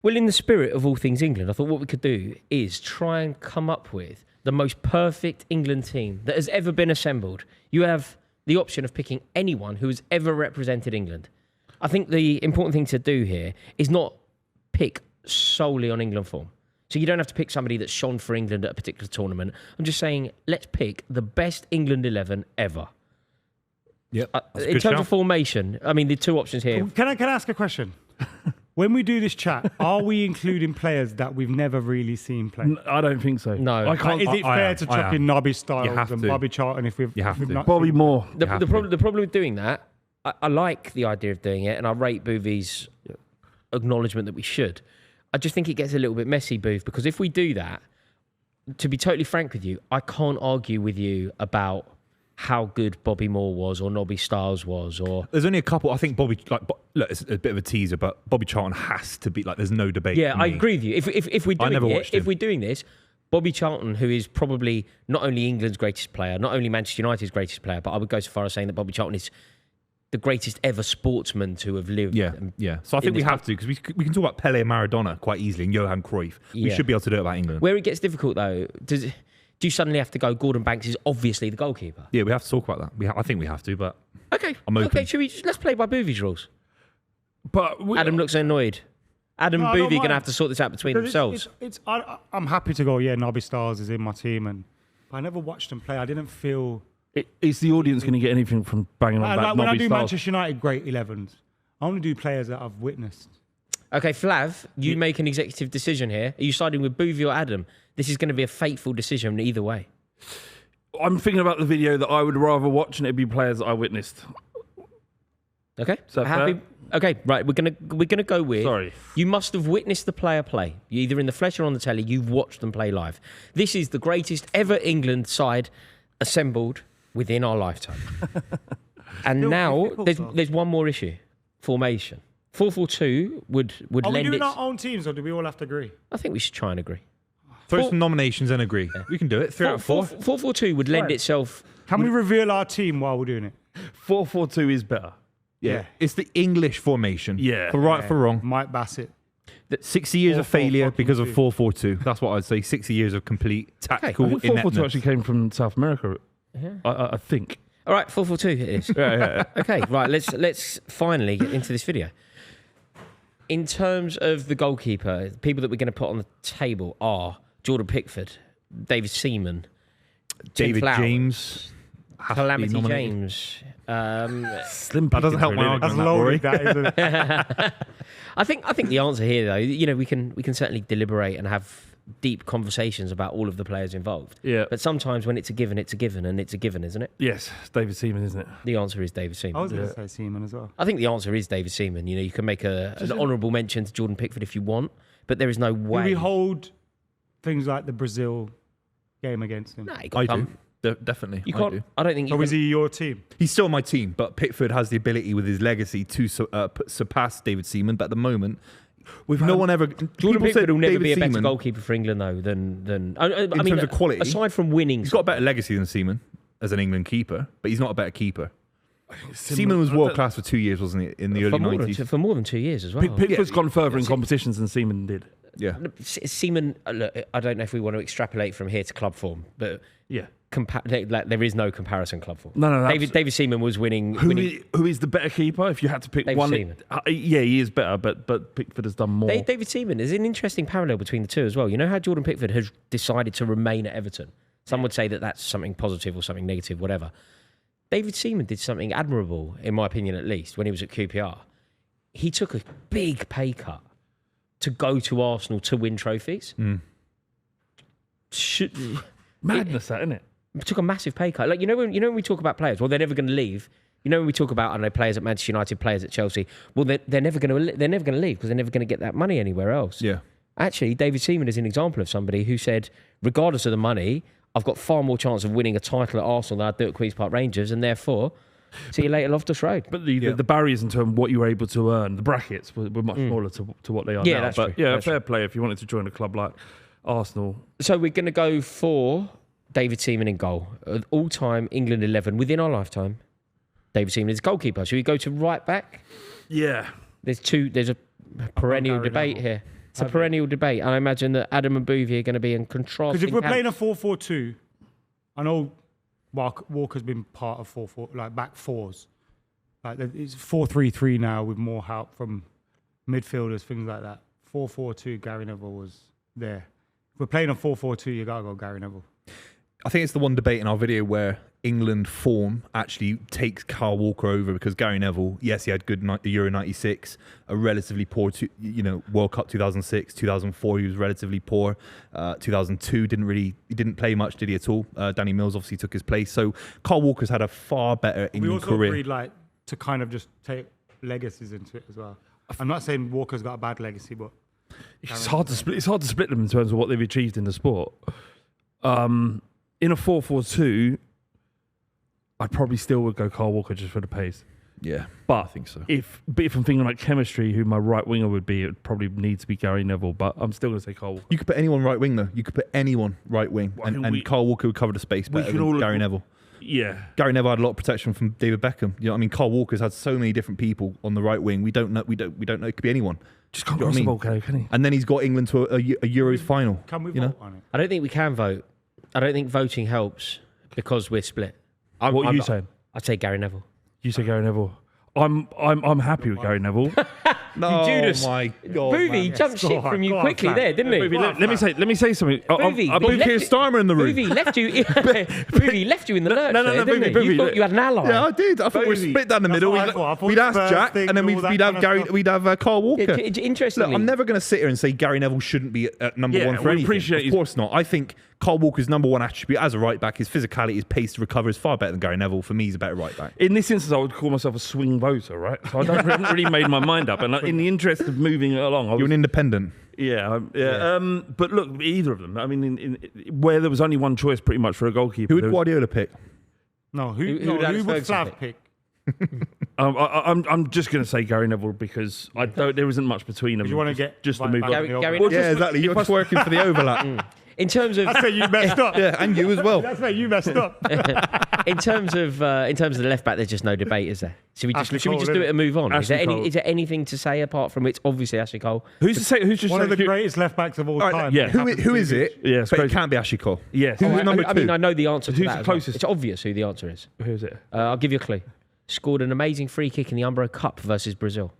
Well, in the spirit of all things England, I thought what we could do is try and come up with the most perfect England team that has ever been assembled. You have the option of picking anyone who has ever represented England. I think the important thing to do here is not pick solely on England form. So you don't have to pick somebody that's shone for England at a particular tournament. I'm just saying, let's pick the best England 11 ever. Yep. In terms of formation, I mean, the two options here. Can I ask a question? When we do this chat, are we including players that we've never really seen play? I don't think so. No. I can't. Is it fair to chuck in Nobby Styles and Bobby Charlton if we've not Bobby seen Moore. The problem with doing that, I like the idea of doing it, and I rate Buvey's acknowledgement that we should. I just think it gets a little bit messy, Booth, because if we do that, to be totally frank with you, I can't argue with you about how good Bobby Moore was or Nobby Styles was. Or there's only a couple. I think Bobby, look, it's a bit of a teaser, but Bobby Charlton has to be, there's no debate. Yeah, I agree with you. If we're doing this, Bobby Charlton, who is probably not only England's greatest player, not only Manchester United's greatest player, but I would go so far as saying that Bobby Charlton is the greatest ever sportsman to have lived. Yeah. So I think we have to, because we can talk about Pele and Maradona quite easily and Johan Cruyff. We should be able to do it about England. Where it gets difficult, though, do you suddenly have to go, Gordon Banks is obviously the goalkeeper? Yeah, we have to talk about that. I think we have to, but okay. I'm open. Okay, let's play by Buvey's rules. But Adam looks annoyed. Adam and Buvey are going to have to sort this out between themselves. I'm happy to go, Nobby Styles is in my team, and I never watched him play. I didn't feel... Is the audience going to get anything from banging on about when I Nobby do Styles? Manchester United great 11s, I only do players that I've witnessed. Okay, Flav, you make an executive decision here. Are you siding with Buvey or Adam? This is going to be a fateful decision either way. I'm thinking about the video that I would rather watch, and it'd be players that I witnessed. Okay, so happy. Okay, right. We're gonna go with. Sorry. You must have witnessed the player play. Either in the flesh or on the telly. You've watched them play live. This is the greatest ever England side assembled within our lifetime. And now there's one more issue: formation. 4-4-2 would lend. Are we doing our own teams, or do we all have to agree? I think we should try and agree. Throw some nominations and agree. Yeah. We can do it. 3 out of 4. 4-4-2 would lend itself. Can we reveal our team while we're doing it? 4-4-2 is better. Yeah. It's the English formation. Yeah. For right, for wrong. Mike Bassett. 60 years of failure because of 4-4-2. That's what I'd say. 60 years of complete tactical ineptness. I think 4-4-2 actually came from South America. Yeah. I think. All right, 4-4-2 it is. Yeah. Okay, right. Let's finally get into this video. In terms of the goalkeeper, the people that we're going to put on the table are Jordan Pickford, David Seaman, David James, Calamity James. Slim that doesn't help my argument. That's low, that, isn't it? I think the answer here, though, we can certainly deliberate and have deep conversations about all of the players involved. Yeah. But sometimes when it's a given, and it's a given, isn't it? Yes, it's David Seaman, isn't it? The answer is David Seaman. I was going to say Seaman as well. I think the answer is David Seaman. You can make an honourable mention to Jordan Pickford if you want, but there is no way. Do we hold things like the Brazil game against him? Nah, I do. Definitely. You can't. I don't think. So is he your team? He's still my team, but Pickford has the ability with his legacy to surpass David Seaman. But at the moment, no one ever. Jordan Pickford will never David be a better Seaman, goalkeeper for England, though, than in terms of quality. Aside from winning, he's got a better legacy than Seaman as an England keeper, but he's not a better keeper. Seaman was world class for 2 years, wasn't he? In the early 90s. For more than 2 years as well. Pickford's gone further in competitions than Seaman did. Yeah. Seaman, look, I don't know if we want to extrapolate from here to club form, but yeah. There is no comparison club form. No. David Seaman was winning. Who is the better keeper? If you had to pick David one, Seaman. Yeah, he is better, but Pickford has done more. David Seaman is an interesting parallel between the two as well. You know how Jordan Pickford has decided to remain at Everton. Some would say that that's something positive or something negative, whatever. David Seaman did something admirable, in my opinion, at least, when he was at QPR. He took a big pay cut to go to Arsenal to win trophies. Madness, that, isn't it? Took a massive pay cut. Like, when we talk about players, well, they're never going to leave. When we talk about, I don't know, players at Manchester United, players at Chelsea, well, they're never going to leave because they're never going to get that money anywhere else. Yeah. Actually, David Seaman is an example of somebody who said, regardless of the money, I've got far more chance of winning a title at Arsenal than I do at Queen's Park Rangers, and therefore, see you later, Loftus Road. But the barriers in terms of what you were able to earn, the brackets were much smaller to what they are now. That's but true. Yeah, that's fair true. play if you wanted to join a club like Arsenal. So we're going to go for David Seaman in goal. All-time England 11 within our lifetime. David Seaman is goalkeeper. Should we go to right back? Yeah. There's a perennial debate here. It's a perennial debate. And I imagine that Adam and Buvey are going to be in contrasting. Because if we're playing a camps. 4-4-2, I know Walker's been part of 4-4, like back fours. Like it's 4-3-3 now with more help from midfielders, things like that. 4-4-2, Gary Neville was there. If we're playing a 4-4-2, you gotta go Gary Neville. I think it's the one debate in our video where England form actually takes Kyle Walker over because Gary Neville, yes, he had good Euro 96, a relatively poor, World Cup 2006, 2004, he was relatively poor. 2002, he didn't play much, did he at all? Danny Mills obviously took his place. So Kyle Walker's had a far better England career. We also agreed to kind of just take legacies into it as well. I'm not saying Walker's got a bad legacy, but it's hard to split them in terms of what they've achieved in the sport. In a 4-4-2, I probably still would go Kyle Walker just for the pace. Yeah, but I think so. If I'm thinking like chemistry, who my right winger would be, it would probably need to be Gary Neville. But I'm still going to say Kyle Walker. You could put anyone right wing though. You could put anyone right wing, and Kyle Walker would cover the space better than Gary Neville. Yeah, Gary Neville had a lot of protection from David Beckham. You know what I mean? Kyle Walker's had so many different people on the right wing. We don't know. It could be anyone. Just can't cross the ball, can he? And then he's got England to a Euros final. Can we vote on it? I don't think we can vote. I don't think voting helps because we're split. What are you saying? I'd say Gary Neville. You say Gary Neville. I'm happy with Gary Neville. No, Judas. My God, Buvey jumped shit from you quickly there, didn't he? Let me say something. Buvey, I put Keir Starmer in the room. Buvey left you. Buvey left you in the lurch. No, didn't he? Buvey, You thought you had an ally. Yeah, I did. I thought we'd split down the middle. We'd ask Jack, and then we'd have Gary. We'd have Kyle Walker. Interestingly, Look, I'm never going to sit here and say Gary Neville shouldn't be at number one for anything. Of course not. I think Kyle Walker's number one attribute as a right back, his physicality, his pace to recover is far better than Gary Neville. For me, he's a better right back. In this instance, I would call myself a swing voter, right? So I haven't really made my mind up. And in the interest of moving it along, You're an independent. Yeah. But look, either of them. I mean, where there was only one choice, pretty much for a goalkeeper. Who would Guardiola pick? No, who would Flav pick? I'm just going to say Gary Neville because there isn't much between them. You want to get just to move on. Yeah, exactly. You're just working for the overlap. In terms of that's where you messed up. Yeah, and you as well. That's where you messed up. in terms of the left back, there's just no debate, is there? Should we just do it and move on? Is there anything to say apart from it's obviously Ashley Cole? Who's just one of the greatest left backs of all time? Yeah. Who is it? Yeah, but it can't be Ashley Cole. Yes. Who's number two? I mean, I know the answer to Who's that. the closest? It's obvious who the answer is. Who's it? I'll give you a clue. Scored an amazing free kick in the Umbro Cup versus Brazil.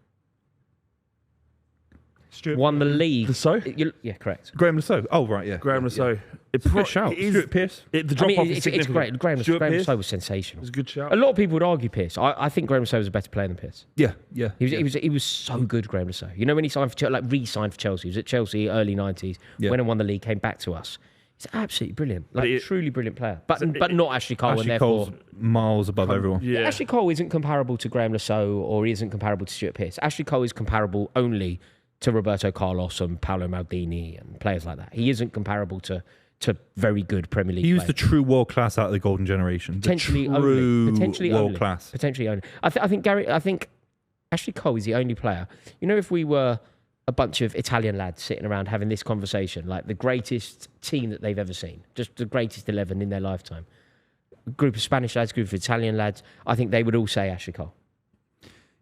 Won the league. Lasso? Yeah, correct. Graham Lasso. Oh, right, yeah. Graham Lasso. It's a good shout. Stuart Pearce. The drop-off is it's great. Graham Lasso was It sensational. was a good shout. A lot of people would argue Pearce. I think Graham Lasso was a better player than Pearce. Yeah. He was so good, Graham Lasso. You know when he signed for re-signed for Chelsea? He was at Chelsea early 90s. Yeah. Went and won the league, came back to us. He's absolutely brilliant. Truly brilliant player. But not Ashley Cole, Ashley and therefore Cole's miles above everyone. Yeah. Ashley Cole isn't comparable to Graham Lasso or he isn't comparable to Stuart Pearce. Ashley Cole is comparable only to Roberto Carlos and Paolo Maldini and players like that. He isn't comparable to very good Premier League He was players. the true world class out of the golden generation. Potentially world class. Potentially only. I think Ashley Cole is the only player. You know, if we were a bunch of Italian lads sitting around having this conversation, like the greatest team that they've ever seen, just the greatest 11 in their lifetime, a group of Spanish lads, group of Italian lads, I think they would all say Ashley Cole.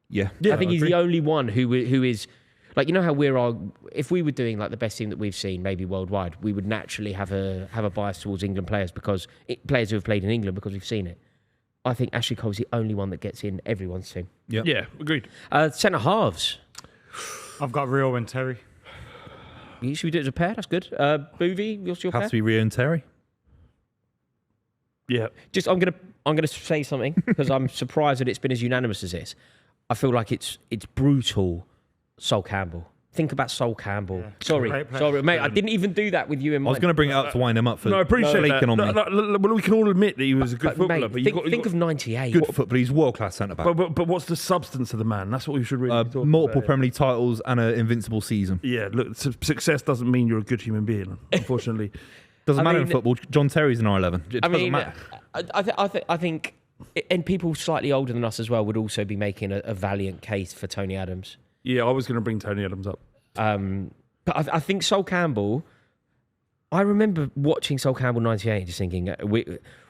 Yeah. I think he's the only one who is. Like, you know how if we were doing like the best team that we've seen, maybe worldwide, we would naturally have a bias towards England players players who have played in England because we've seen it. I think Ashley Cole's the only one that gets in everyone's team. Yeah, agreed. Centre halves. I've got Rio and Terry. Should we do it as a pair? That's good. Buvey, what's your pair? Has to be Rio and Terry. Yeah. Just I'm gonna say something because I'm surprised that it's been as unanimous as this. I feel like it's brutal. Sol Campbell. Think about Sol Campbell. Yeah. Sorry, mate. I didn't even do that with you in mind. I was going to bring it up to wind him up for I appreciate flaking that. on me. Well, we can all admit that he was a good footballer. Mate, but think of 98. Good footballer. He's world class centre back. But what's the substance of the man? That's what we should really be talking multiple about. Premier League titles and an invincible season. Yeah, look, success doesn't mean you're a good human being, unfortunately. Doesn't matter in football. John Terry's in R11. It doesn't matter. I think, and people slightly older than us as well would also be making a valiant case for Tony Adams. Yeah, I was going to bring Tony Adams up. But I think Sol Campbell, I remember watching Sol Campbell 98 and just thinking,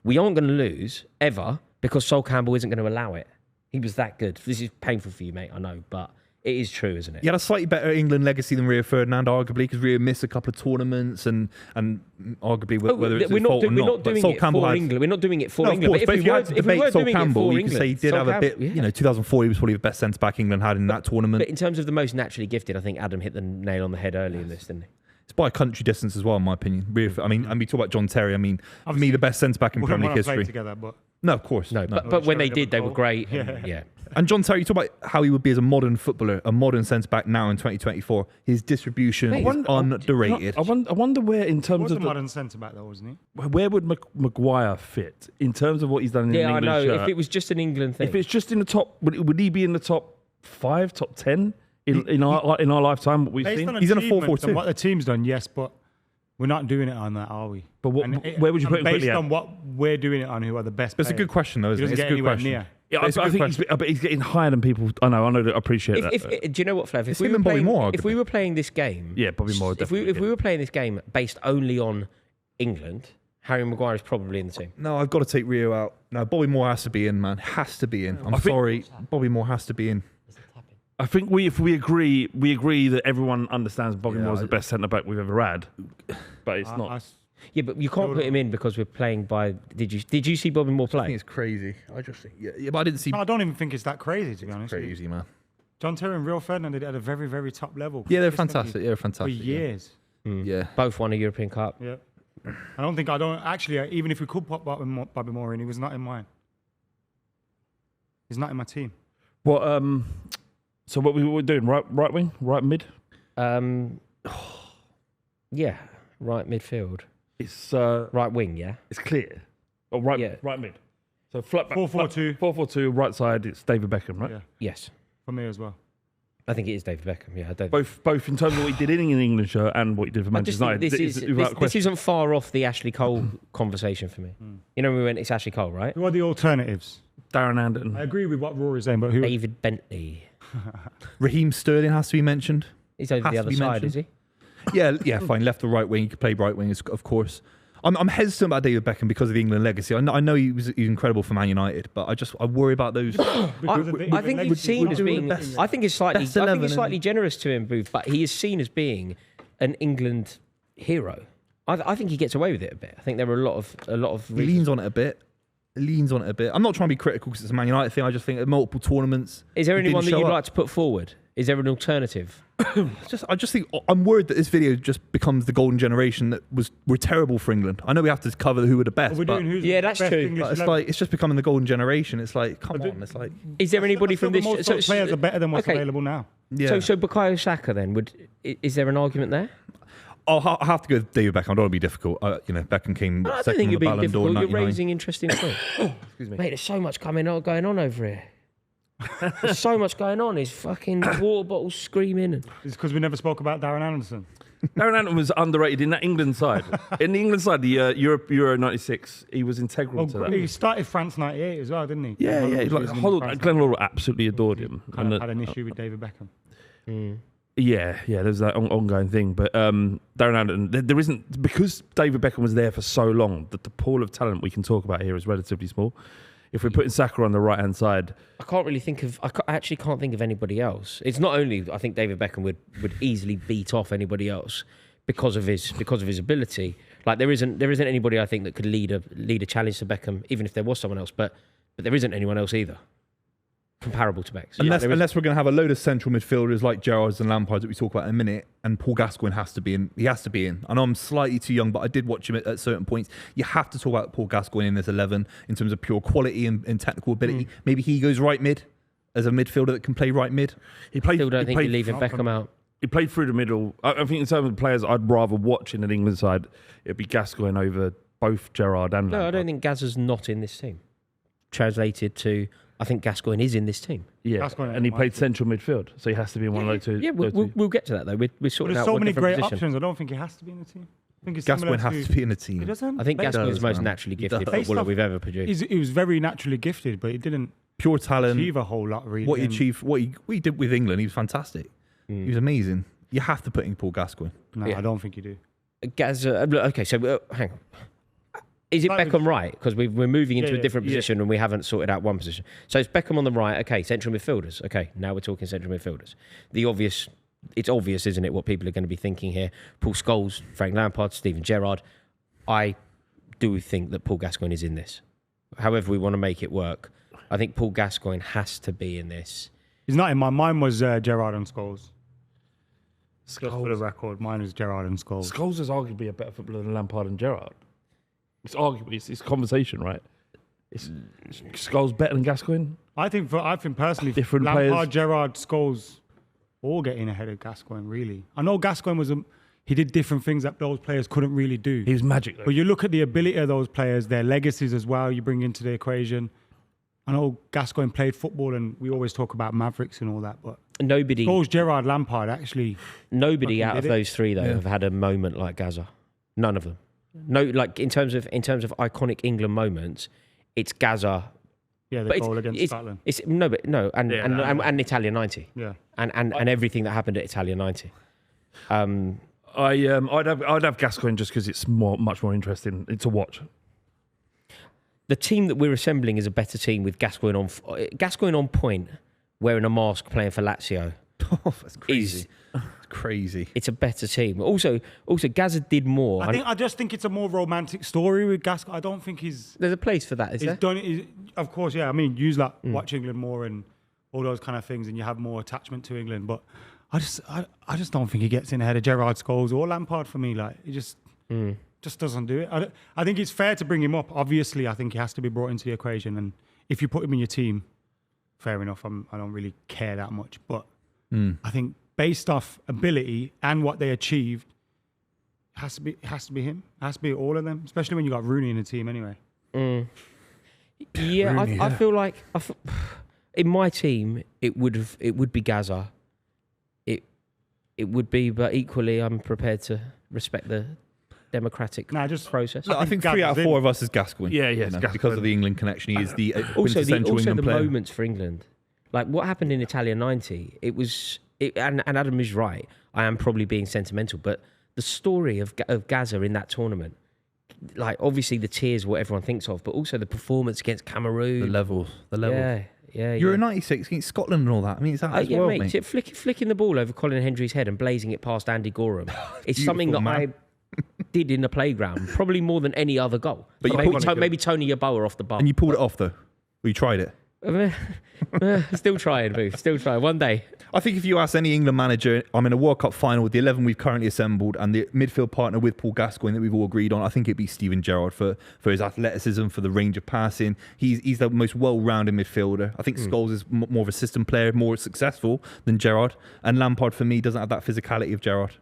we aren't going to lose ever because Sol Campbell isn't going to allow it. He was that good. This is painful for you, mate, I know, but It is true, isn't it? He had a slightly better England legacy than Rio Ferdinand, arguably, because Rio missed a couple of tournaments and arguably whether it's his fault or not. We're not doing it for England. We're not doing it for No, England. Of course, but if you had to debate Sol Campbell, you could England, say he did Sol have a bit. Campbell, yeah. You know, 2004 he was probably the best centre back England had in that tournament. But in terms of the most naturally gifted, I think Adam hit the nail on the head early in this, didn't he? It's by country distance as well, in my opinion. I mean, and we talk about John Terry. I mean, for me, the best centre back in Premier League history. Together, but No, of course. No, but when they did, they were great. Yeah. And John Terry, you talk about how he would be as a modern footballer, a modern centre back now in 2024. His distribution is underrated. I wonder where, in he terms was of a modern centre back, though, wasn't he? where would Maguire fit in terms of what he's done in Yeah, I England know. shirt? If it was just an England thing. If it's just in the top, would he be in the top 5, top 10 in our lifetime? What we've Based seen. on He's in a achievements 4-4-2. and what the team's done, yes, but we're not doing it on that, are we? But where would you put him based quickly at? on what we're doing it on, who are the best But it's a players? good question, though, He isn't it? doesn't It's a get good anywhere question. near. Yeah, It's a I good think question. he's getting higher than people. I know. I appreciate that. Do you know what, Flav? It's him and Bobby Moore, if we arguably. were playing this game, Yeah, Bobby Moore. if we were playing this game based only on England, Harry Maguire is probably in the team. No, I've got to take Rio out. No, Bobby Moore has to be in, man. Has to be in. I'm sorry. Bobby Moore has to be in. I think if we agree that everyone understands Bobby Moore's the best centre back we've ever had, but it's not. Yeah, but you can't put him in because we're playing by. Did you see Bobby Moore I think play? it's crazy. I just think, yeah, but I didn't see. No, I don't even think it's that crazy, to be honest. Crazy, man. John Terry and Rio Ferdinand did it at a very, very top level. Yeah, they're consistently fantastic. Yeah, they're For fantastic. years. Yeah. Both won a European Cup. Yeah. Even if we could pop Bobby Moore in, he was not in mine. He's not in my team. What? So what we were doing? Right wing, right mid. Yeah, right midfield, It's right wing. Yeah, it's clear. Oh, right, Yeah. right mid. So flat back. 4-4-2. 4-4-2. Right side. It's David Beckham, right? Yeah, yes, for me as well. I think it is David Beckham. Yeah, I don't. Both in terms of what he did in England shirt and what he did for I just Manchester think United. this isn't far off the Ashley Cole conversation for me. You know, we went, it's Ashley Cole, right? Who are the alternatives? Darren Anderton. I agree with what Rory's saying, but who? David Bentley. Raheem Sterling has to be mentioned. He's over Has the to other be side, mentioned. is he? Yeah, fine. Left or right wing. You could play right wing, of course. I'm hesitant about David Beckham because of the England legacy. I know he was incredible for Man United, but I worry about those. I think he's seen as being. I think it's slightly. best I think 11, it's slightly generous to him, Booth, but he is seen as being an England hero. I think he gets away with it a bit. I think there are a lot of He reasons. leans on it a bit. I'm not trying to be critical because it's a Man United thing. I just think at multiple tournaments. Is there he didn't anyone that show you'd up. like to put forward? Is there an alternative? I just think I'm worried that this video just becomes the golden generation that were terrible for England. I know we have to cover who were the best, We're but, doing who's Yeah, the that's best true. English but it's 11. like it's just becoming the golden generation. It's like, come on, it's like Is there anybody from this? Most top players are better than what's okay. available now. yeah. So Bukayo Saka then is there an argument there? I'll have to go with David Beckham. I don't want to be difficult. Beckham came I don't second think on you're the being Ballon d'Or difficult. You're 99. raising interesting points. Excuse me. Mate, there's so much going on over here. There's so much going on. There's fucking water bottles screaming. And It's because we never spoke about Darren Anderson. Darren Anderton was underrated in that England side. In the England side, the Euro '96, he was integral to that. He started France '98 as well, didn't he? Yeah. Glenn Hoddle absolutely adored him. Kind of had an issue with David Beckham. Yeah, there's that ongoing thing. But Darren Anderton, there isn't, because David Beckham was there for so long, that the pool of talent we can talk about here is relatively small. If we're putting Saka on the right hand side, I can't really think of. I actually can't think of anybody else. It's not only I think David Beckham would easily beat off anybody else because of his ability. Like there isn't anybody I think that could lead a challenge to Beckham, even if there was someone else. But there isn't anyone else either comparable to Beckham. Unless we're going to have a load of central midfielders like Gerrards and Lampards that we talk about in a minute, and Paul Gascoigne has to be in. He has to be in. I know I'm slightly too young, but I did watch him at certain points. You have to talk about Paul Gascoigne in this 11 in terms of pure quality and technical ability. Maybe he goes right mid as a midfielder that can play right mid. he played. Still don't he think played, you're leaving Beckham out. He played through the middle. I think in terms of players I'd rather watch in an England side, it'd be Gascoigne over both Gerrard and No, I Lampard. don't think Gazza's not in this team. Translated to, I think Gascoigne is in this team. Yeah, Gascoigne and he might played be. central midfield, so he has to be in one of those two. Yeah, we'll get to that though. We're But sorting there's out so what many different great position. options. I don't think he has to be in the team. I think it's similar Gascoigne has to be in the team. He doesn't. I think Does, Gascoigne's most man. naturally He gifted does. footballer Based we've ever produced. He was very naturally gifted, but he didn't Pure talent. achieve a whole lot really. What he And achieved, what he did with England, he was fantastic. He was amazing. You have to put in Paul Gascoigne. No, Yeah. I don't think you do. Gazza. Okay, so hang on. Is it Like Beckham right? Because we're moving into Yeah, a different yeah. position and we haven't sorted out one position. So it's Beckham on the right. Okay, central midfielders. Okay, now we're talking central midfielders. It's obvious, isn't it, what people are going to be thinking here? Paul Scholes, Frank Lampard, Steven Gerrard. I do think that Paul Gascoigne is in this. However we want to make it work. I think Paul Gascoigne has to be in this. He's not in mine was Gerrard and Scholes. Just for the Scholes. record, mine is Gerrard and Scholes. Scholes is arguably a better footballer than Lampard and Gerrard. It's arguably it's conversation, right? It's Scholes better than Gascoigne. I think personally, Different Lampard, players. Gerrard, Scholes, all getting ahead of Gascoigne. Really, I know Gascoigne he did different things that those players couldn't really do. He was magic though. But you look at the ability of those players, their legacies as well. You bring into the equation. I know Gascoigne played football, and we always talk about Mavericks and all that, but Nobody Scholes, Gerrard, Lampard actually. Nobody fucking out of did it. those three though have had a moment like Gaza. None of them. No, like in terms of iconic England moments, it's Gaza. Yeah, the But goal against it's, Scotland. and Italia '90. Yeah. And everything that happened at Italia '90. I'd have Gascoigne just because it's much more interesting to watch. The team that we're assembling is a better team with Gascoigne on point, wearing a mask, playing for Lazio. Oh, that's crazy. It's crazy. It's a better team. Also, Gaza did more. I just think it's a more romantic story with Gascoigne. I don't think There's a place for that, is he's there? done it. Of course, yeah. I mean, you watch England more and all those kind of things, and you have more attachment to England. But I just don't think he gets in ahead of Gerrard, Scholes, or Lampard for me. Like, he just doesn't do it. I think it's fair to bring him up. Obviously, I think he has to be brought into the equation. And if you put him in your team, fair enough. I don't really care that much. But I think based off ability and what they achieved, it has to be him. It has to be all of them, especially when you got Rooney in the team anyway. Yeah, Rooney, I feel like in my team it would be Gaza. It would be, but equally I'm prepared to respect the democratic process. Look, I think 3 out of 4 of us is Gascoigne. Yeah, you it's know, Gascoigne. because of the England connection. He is the Also the quintessential England player. moments for England, like what happened in Italia '90. And Adam is right. I am probably being sentimental, but the story of Gaza in that tournament, like obviously the tears, what everyone thinks of, but also the performance against Cameroon. The levels. Yeah. You're a 96 against Scotland and all that. I mean, it's that as well, mate. mate. Flicking the ball over Colin Hendry's head and blazing it past Andy Gorham. It's something that man. I did in the playground, probably more than any other goal. But But maybe Tony Yeboah off the bar. And you pulled it off, though. Well, you tried it. Still trying, Booth. Still trying. One day. I think if you ask any England manager, I'm in a World Cup final with the 11 we've currently assembled and the midfield partner with Paul Gascoigne that we've all agreed on, I think it'd be Steven Gerrard for his athleticism, for the range of passing. He's the most well-rounded midfielder. I think Scholes is more of a system player, more successful than Gerrard. And Lampard, for me, doesn't have that physicality of Gerrard.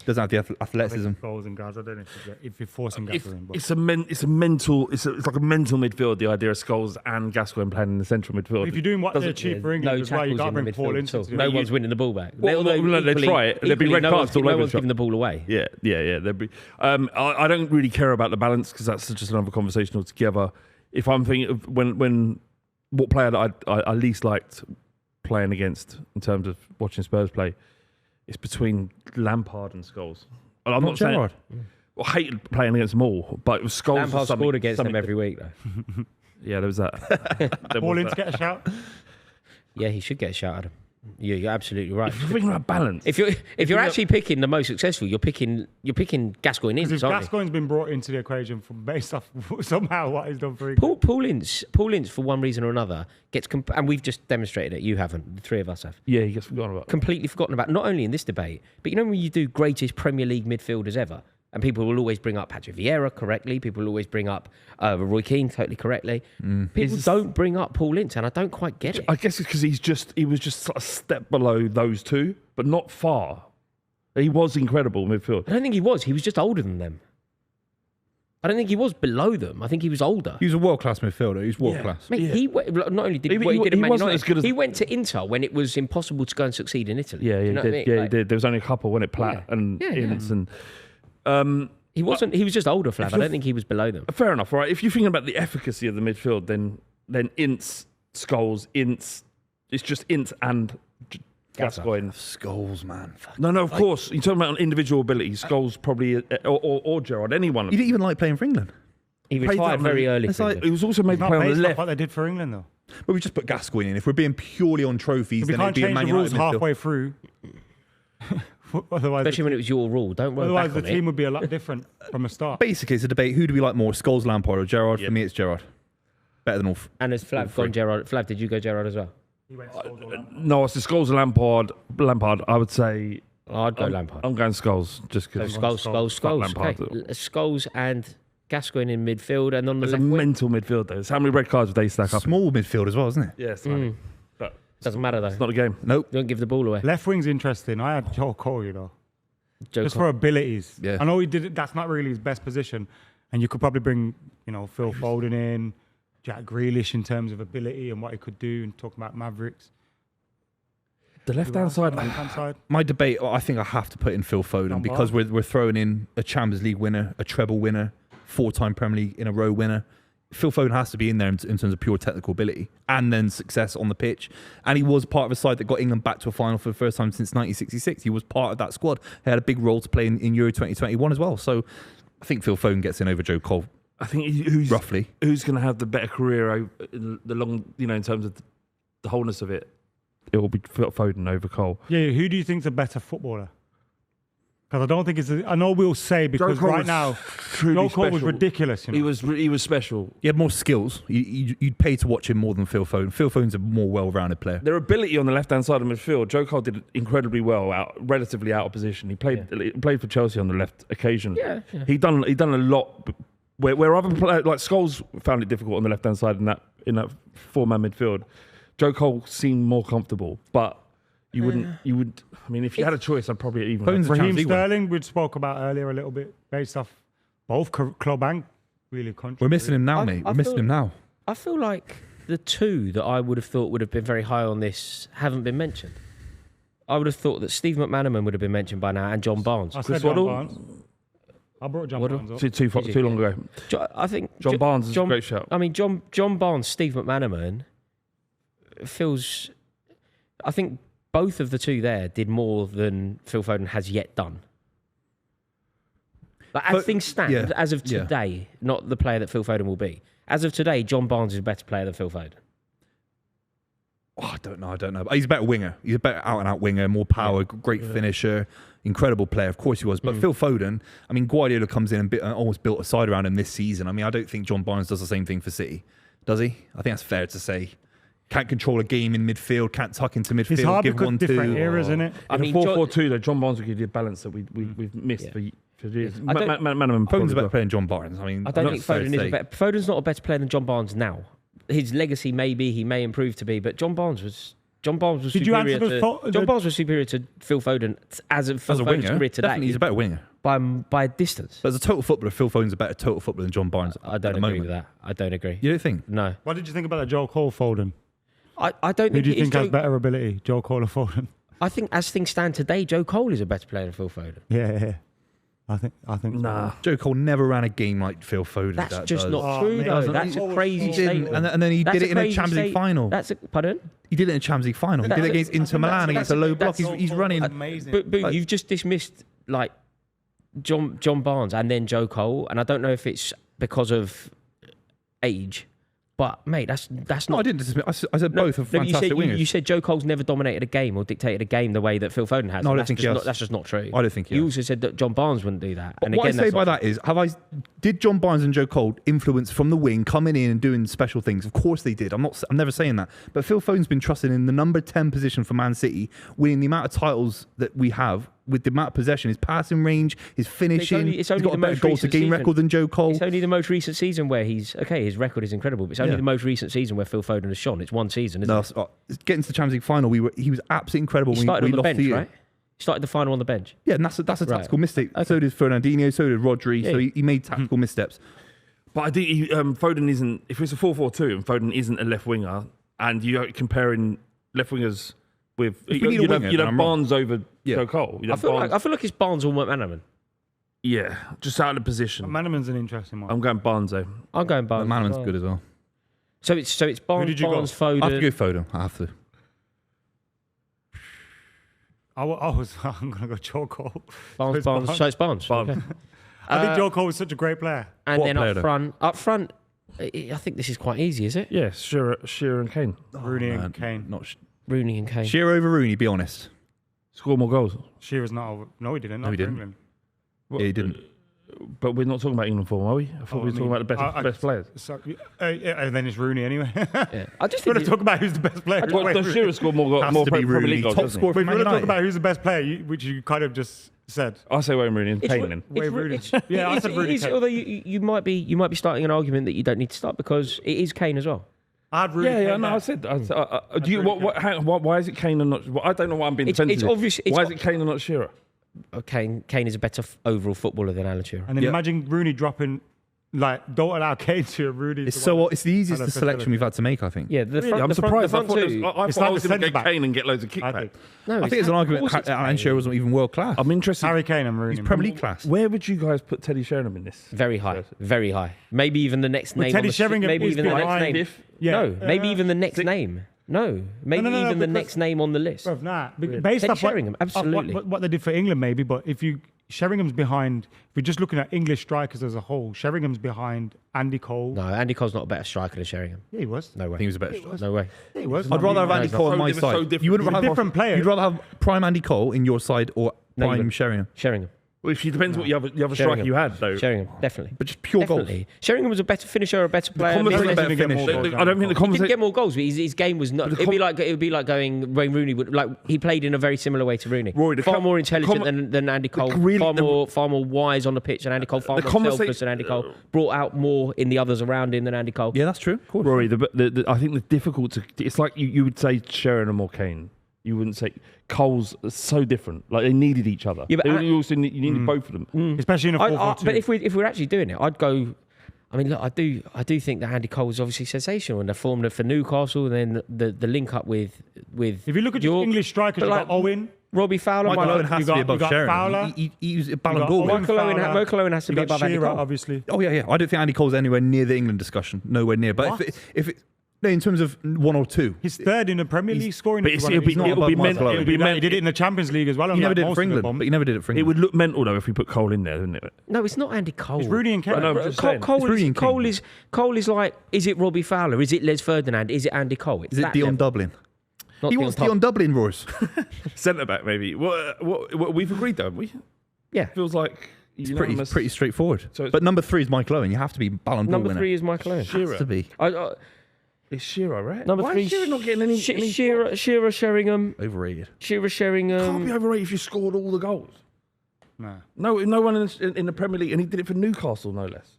Doesn't have the athleticism. Goals and guys. I don't know if you're forcing Gaza in. But It's like a mental midfield. The idea of Scholes and Gascoigne playing in the central midfield. if you're doing what they Doesn't- achieve for England No as well, you tackles got to in the bring Paul midfield into at all. it. No one's winning the ball back. Well, they try it. There'd be red cards all no over one's the shop. giving the ball away. Yeah. There'd be. I don't really care about the balance because that's just another conversation altogether. If I'm thinking of when what player that I least liked playing against in terms of watching Spurs play, it's between Lampard and Scholes. And I'm not saying Gerrard. I hated playing against them all, but it was Scholes. Lampard scored against them every week, though. Yeah, there was that. Paul in to get a shout. Yeah, he should get a shout at him. You're absolutely right. You're thinking about balance. If you're actually picking the most successful, you're picking Gascoigne in, Because aren't you? Gascoigne's been brought into the equation based off somehow what he's done for England. Paul Ince, for one reason or another, gets and we've just demonstrated it. You haven't. The three of us have. Yeah, he gets forgotten about. Completely forgotten about. Not only in this debate, but you know when you do greatest Premier League midfielders ever, and people will always bring up Patrick Vieira correctly. People will always bring up Roy Keane totally correctly. People don't bring up Paul Ince, and I don't quite get it. I guess it's because he was just a step below those two, but not far. He was incredible in midfield. I don't think he was. He was just older than them. I don't think he was below them. I think he was older. He was a world-class midfielder. He was world-class. Mate, Yeah. he not only did He- what he did at he Man wasn't United, as good as- he went to Inter when it was impossible to go and succeed in Italy. Yeah, Do he you know did. what I mean? Yeah, Like, he did. There was only a couple, wasn't it? Platt and Yeah. Ince and. He wasn't. He was just older, Flav. I don't think he was below them. Fair enough, right? If you're thinking about the efficacy of the midfield, then Ince, Scholes, Ince, it's just Ince and Gascoigne. Scholes, man. Fuck. No, of course. You're talking about individual ability. Scholes probably, or Gerrard, anyone. You didn't even like playing for England. He Played retired that on very the- early. it's for like- England. It was also made It's to not play on the based off left. what they did for England, though. But we just put Gascoigne in. If we're being purely on trophies, We then can't it'd be a change Man the United rules midfield. halfway through. Otherwise, Especially when it was your rule. Don't worry otherwise back the on team it. would be a lot different from the start. Basically, it's a debate. Who do we like more, Scholes, Lampard, or Gerrard? Yeah. For me, it's Gerrard. Better than all. And has Flav three. gone Gerrard? Flav, did you go Gerrard as well? He went Scholes or Lampard. No, it's the Scholes and Lampard. I would say I'd go Lampard. I'm going Scholes just So because Scholes. Lampard. Okay. Scholes and Gascoigne in midfield, and on the it's a left wing. mental midfield though. So how many red cards would they stack up? Small midfield as well, isn't it? Yes, but Doesn't matter though. it's not a game. Nope. Don't give the ball away. Left wing's interesting. I had Joe Cole, Joe just Cole. for abilities. Yeah. I know he did it. That's not really his best position, and you could probably bring, Phil Foden in, Jack Grealish in terms of ability and what he could do, and talking about Mavericks. The left-hand side. Left-hand side. My debate, I think I have to put in Phil Foden Lampard. because we're throwing in a Champions League winner, a treble winner, 4-time Premier League in a row winner. Phil Foden has to be in there in terms of pure technical ability and then success on the pitch. And he was part of a side that got England back to a final for the first time since 1966. He was part of that squad. He had a big role to play in Euro 2021 as well. So I think Phil Foden gets in over Joe Cole, I think who's roughly. who's going to have the better career in the long, in terms of the wholeness of it. It will be Foden over Cole. Yeah, who do you think's a better footballer? Because I don't think it's. I know we'll say because Cole right was now, truly Joe Cole was special. ridiculous. He was special. He had more skills. You'd pay to watch him more than Phil Foden. Phil Foden's a more well-rounded player. Their ability on the left-hand side of midfield, Joe Cole did incredibly well, relatively out of position. He played for Chelsea on the left occasionally. Yeah. He done a lot. Where other players like Scholes found it difficult on the left-hand side in that four-man midfield, Joe Cole seemed more comfortable. But you would. I mean, if you had a choice, I'd probably even. Foden's a Raheem Champions League winner. Sterling, we spoke about earlier a little bit, based off both club and really country. We're missing him now, I- mate. I We're missing feel- him now. I feel like the two that I would have thought would have been very high on this haven't been mentioned. I would have thought that Steve McManaman would have been mentioned by now, and John Barnes. I Chris said John Waddle? Barnes. I brought John Waddle? Barnes up. Too long ago. I think John Barnes is a great shout. I mean, John Barnes, Steve McManaman feels. I think both of the two there did more than Phil Foden has yet done. Like, as But- things stand, yeah, as of yeah. today, not the player that Phil Foden will be. As of today, John Barnes is a better player than Phil Foden. Oh, I don't know. He's a better winger. He's a better out-and-out winger, more power, great finisher, incredible player. Of course he was. But Phil Foden, I mean, Guardiola comes in and almost built a side around him this season. I mean, I don't think John Barnes does the same thing for City. Does he? I think that's fair to say. Can't control a game in midfield, can't tuck into midfield, It's hard give because 1-2. different eras, isn't it? I mean, 4-4-2 though, John Barnes will give you a balance that we've missed Yeah. for years. I don't- Manaman Foden's a better player than John Barnes. I mean, I don't that's think fair to Foden is say. a better. Foden's not a better player than John Barnes now. His legacy he may improve to be, but John Barnes was Did you answer superior to John Barnes was superior to Phil Foden as of Phil As a Foden's winger, career today. definitely he's a better winger. by a distance. But as a total footballer, Phil Foden's a better total footballer than John Barnes. I at don't the agree moment. with that. I don't agree. You don't think? No, What did you think about the Joe Cole Foden? I don't Who think. do you it is think has Joe, better ability, Joe Cole or Foden? I think as things stand today, Joe Cole is a better player than Phil Foden. Yeah. I think. Nah. Joe Cole never ran a game like Phil Foden. That's that just does. not Oh, true, mate, though. doesn't That's he? a crazy He He didn't, statement. and then he That's did it in a crazy Champions League state- final. That's a pardon. He did it in a Champions League final. He did it against Inter Milan against a low block. He's running. Amazing. But you've just dismissed like John Barnes and then Joe Cole, and I don't know if it's because of age, but mate, that's No, I not. didn't dismiss. I said both are you fantastic said wingers. you said Joe Cole's never dominated a game or dictated a game the way that Phil Foden has. No, I don't That's think just he not, has. that's just not true. I don't think he You has. also said that John Barnes wouldn't do that. But And what I again, say that's by not that is, did John Barnes and Joe Cole influence from the wing, coming in and doing special things? Of course they did. I'm never saying that. But Phil Foden's been trusted in the number 10 position for Man City, winning the amount of titles that we have with the amount of possession, his passing range, his finishing. it's only He's got the a better most goal to recent game season. record than Joe Cole. It's only the most recent season where he's okay. His record is incredible, but it's only Yeah. the most recent season where Phil Foden has shone. It's one season, isn't No, it? getting to the Champions League final, he was absolutely incredible. He when started we on the lost bench, the year. right? He started the final on the bench. Yeah, and that's a Right. tactical mistake. Okay. So did Fernandinho, so did Rodri. Yeah. So he made tactical missteps. But I think Foden isn't. If it's a 4-4-2 and Foden isn't a left winger, and you're comparing left wingers with If we need a you'd winger, have then I'm wrong. Barnes over Yeah. Joe Cole. You'd I have feel Barnes- like it's Barnes or McManaman. yeah, just out of position. Manaman's an interesting one. I'm going Barnes though. I'm going Barnes. But as Manaman's well. good as well. So it's Barnes, did you go? Barnes, I have to Foden. go Foden. I have to. I'm going to go Joe Cole. Barnes. It's Barnes. So it's Barnes. Barnes. Okay. I think Joe Cole was such a great player. And What then player, up front, I think this is quite easy, is it? Yeah, Shearer and Kane. Rooney man. and Kane. Not Rooney and Kane. Shearer over Rooney, be honest. Score more goals. Shearer's not over. No, he didn't. No, Not he for didn't. England. Yeah, he didn't. But we're not talking about England form, are we? I thought we were talking about the best players. So, and then it's Rooney anyway. Yeah. I just We're think going to talk about who's the best player. Well, does Shearer score more Has more to be Premier Rooney. League goals? Top doesn't he? scorer for We're Man going to talk United. about who's the best player, which you kind of just said. I say Wayne Rooney and It's Kane Ro- then. Wayne Rooney. it's- Yeah, I said it Rooney. is, Kane. although you might be starting an argument that you don't need to start because it is Kane as well. I had Rooney. Yeah, Kane no, there. I said. Do you? Why is it Kane and not? Well, I don't know why I'm being It's defensive. obvious. Why is it Kane and not Shearer? Kane is a better overall footballer than Alan Shearer. And then Yeah. imagine Rooney dropping, don't allow Kane to Rooney. It's the easiest And a selection we've had to make, I think. Yeah, the Really? front, I'm the front, surprised. The I front thought, two. I It's thought I like was the going to centre get back. Kane and get loads of I kickbacks. think. No, I think there's an argument that Alan Shearer wasn't even world class. I'm interested. Harry Kane and Rooney. He's Premier League class. Where would you guys put Teddy Sheringham in this? Very high, very high. Maybe even the next name. Teddy on the, Sheringham maybe is even the next behind- name. Yeah. No, maybe even the next name. No, maybe no, even the because- next name on the list. Bruv, nah. Based Teddy off what- Sheringham, off absolutely. what they did for England, maybe. But if Sheringham's behind. If we're just looking at English strikers as a whole, Sheringham's behind Andy Cole. No, Andy Cole's not a better striker than Sheringham. Yeah, he was. No I way. think he was a better striker. No way. Yeah, he was. I'd rather have Andy it's Cole on so my different- so side. different. You wouldn't He's a rather different player. You'd rather have prime Andy Cole in your side or No, you prime wouldn't. Sheringham. Sheringham. Well, if it depends what the other striker Sheringham. you had, though. Sheringham, definitely. But just pure goals. Definitely. Sheringham was a better finisher, a better player. conversation- He better didn't get more finisher. goals I don't think the didn't get conversation. more goals, but his game was not. But the It would be like going Wayne Rooney would like. He played in a very similar way to Rooney. Rory, the far com- more intelligent com- than Andy Cole. really- far more wise on the pitch than Andy Cole. Far the more conversa- selfless than Andy Cole. Brought out more in the others around him than Andy Cole. Yeah, that's true. Of course. Rory, I think the difficult to. It's like you would say Sheringham or Kane. You wouldn't say Cole's so different. Like they needed each other. Yeah, but you also you needed both of them. Especially in a 4-4-2. But if we're actually doing it, I'd go. I mean, look, I do think that Andy Cole was obviously sensational in the form for Newcastle, and then the link up with. If you look at York, English strikers, but you like got Owen. Robbie Fowler, Michael Michael Owen has you to be got- above you got Fowler. Sheringham. He was a You Ballon got d'Or Owen winner. Michael Owen has to You be got above Andy Shearer, Cole. obviously. Oh yeah. I don't think Andy Cole's anywhere near the England discussion. Nowhere near. But What? if it no, in terms of one or two, He's third in the Premier League scoring. But if it'll you be want to not above meant. Michael Owen. It'll be He meant. did it in the Champions League as well. he never did it for England. But he never did it for It England. would look mental though if we put Cole in there, wouldn't it? No, it's not Andy Cole. It's Rooney and Kane. No, I'm just saying. Cole, It's Rooney and Kane. Cole is like, is it Robbie Fowler? Is it Les Ferdinand? Is it Andy Cole? It's Is it that Dion level. Dublin? Not He Dion wants Top. Dion Dublin, Royce. Centre back maybe. What we've agreed though, haven't we? Yeah. Feels like It's unanimous. pretty straightforward. So it's- But number 3 is Michael Owen. You have to be Ballon d'Or Number winner. 3 is Michael Owen. Has to be It's Shearer, right? Number Why 3, is Shearer not getting any? Shearer, Sheringham. overrated. Shearer, Can't Sheringham. be overrated if you scored all the goals. No, No one in the Premier League, and he did it for Newcastle, no less.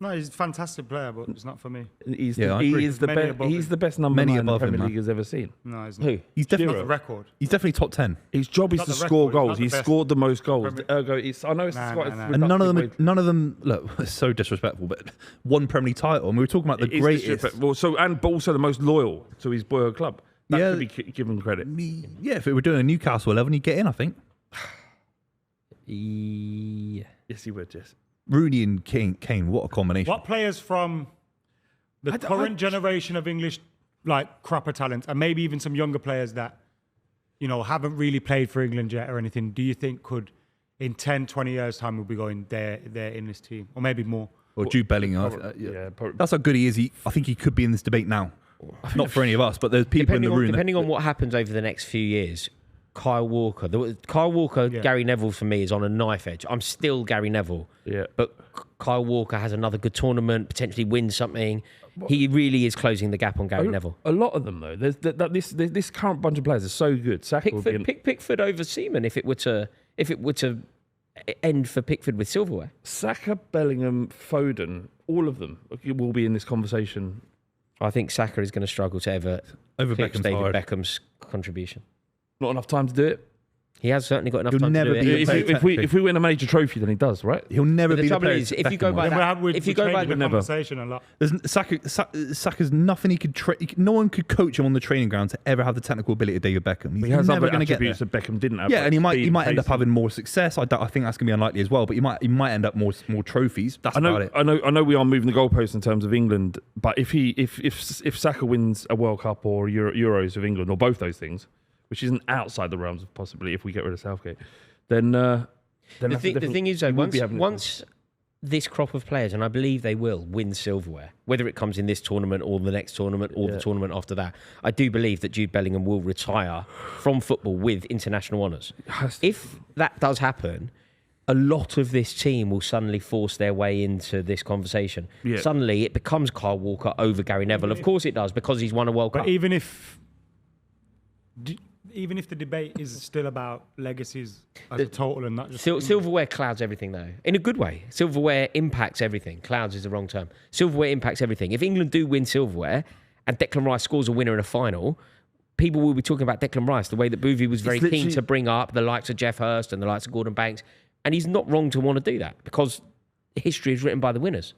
no, he's a fantastic player, but it's not for me. He's Yeah, I he agree. is the Many best. above He's him. the best number Many 9 the above him, Premier man. League has ever seen. No, he's not. Who? He's Not definitely the record. he's definitely top 10. His job is Not to the score record, not goals. the He's best. scored the most goals. Premier- Ergo, I know it's Nah, quite. nah, nah. And none of reductive them look, it's so disrespectful, but one Premier League title. And we were talking about the way- it is greatest. disrespectful. But also the most loyal to his boyhood club. That Yeah. should be given credit. Yeah, if it were doing a Newcastle 11, you'd get in, I think. Yeah. Yes, he would. Yes. Rooney and Kane, what a combination. What players from the current generation of English, like crapper talent, and maybe even some younger players that, haven't really played for England yet or anything, do you think could, in 10, 20 years' time, will be going, they're in this team? Or maybe more? Or Jude Bellingham. Yeah, probably. That's how good he is. I think he could be in this debate now. Not for any of us, but there's people in the room. Depending on what happens over the next few years, Kyle Walker, Gary Neville for me is on a knife edge. I'm still Gary Neville. Yeah. But Kyle Walker has another good tournament, potentially wins something. He really is closing the gap on Gary Neville. A lot of them though. There's this current bunch of players are so good. Saka would be Pickford over Seaman if it were to end for Pickford with silverware. Saka, Bellingham, Foden, all of them will be in this conversation. I think Saka is going to struggle to ever Over eclipse Beckham's David hard. Beckham's contribution. Not enough time to do it. He has certainly got enough He'll time never to be do a it. player. If we win a major trophy, then he does, right? He'll never But be the trouble player is, if you go Beckham by was. that- if you go by the never. conversation a lot. Saka's nothing he could. No one could coach him on the training ground to ever have the technical ability of David Beckham. He's He has never other going to get there. attributes that Beckham didn't have. Yeah, like and he speed, might end up pace. having more success. I think that's going to be unlikely as well. But he might end up more trophies. That's I know, about it. I know. We are moving the goalposts in terms of England, but if Saka wins a World Cup or Euros of England or both those things, which isn't outside the realms of possibility if we get rid of Southgate, then The thing is, though, he would be having once this crop of players, and I believe they will, win silverware, whether it comes in this tournament or the next tournament or the tournament after that, I do believe that Jude Bellingham will retire from football with international honours. If that does happen, a lot of this team will suddenly force their way into this conversation. Yeah. Suddenly it becomes Kyle Walker over Gary Neville. Of course it does, because he's won a World Cup. But even if the debate is still about legacies as a total and not just... Silverware clouds everything, though. In a good way. Silverware impacts everything. Clouds is the wrong term. Silverware impacts everything. If England do win silverware and Declan Rice scores a winner in a final, people will be talking about Declan Rice, the way that Buvey was very keen to bring up the likes of Jeff Hurst and the likes of Gordon Banks. And he's not wrong to want to do that, because history is written by the winners.